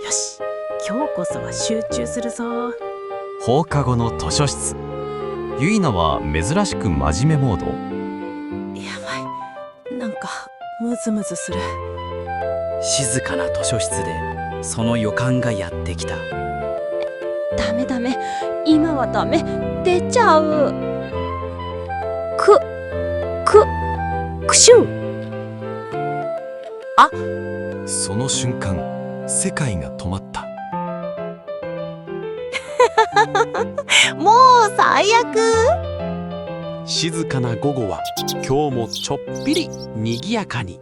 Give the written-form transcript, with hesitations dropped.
よし、今日こそは集中するぞ。放課後の図書室。ゆいなは珍しく真面目モード。やばい、なんかムズムズする。静かな図書室でその予感がやってきた。ダメダメ、今はダメ、出ちゃう。くしゅう。その瞬間、世界が止まった。もう最悪。静かな午後は今日もちょっぴりにぎやかに。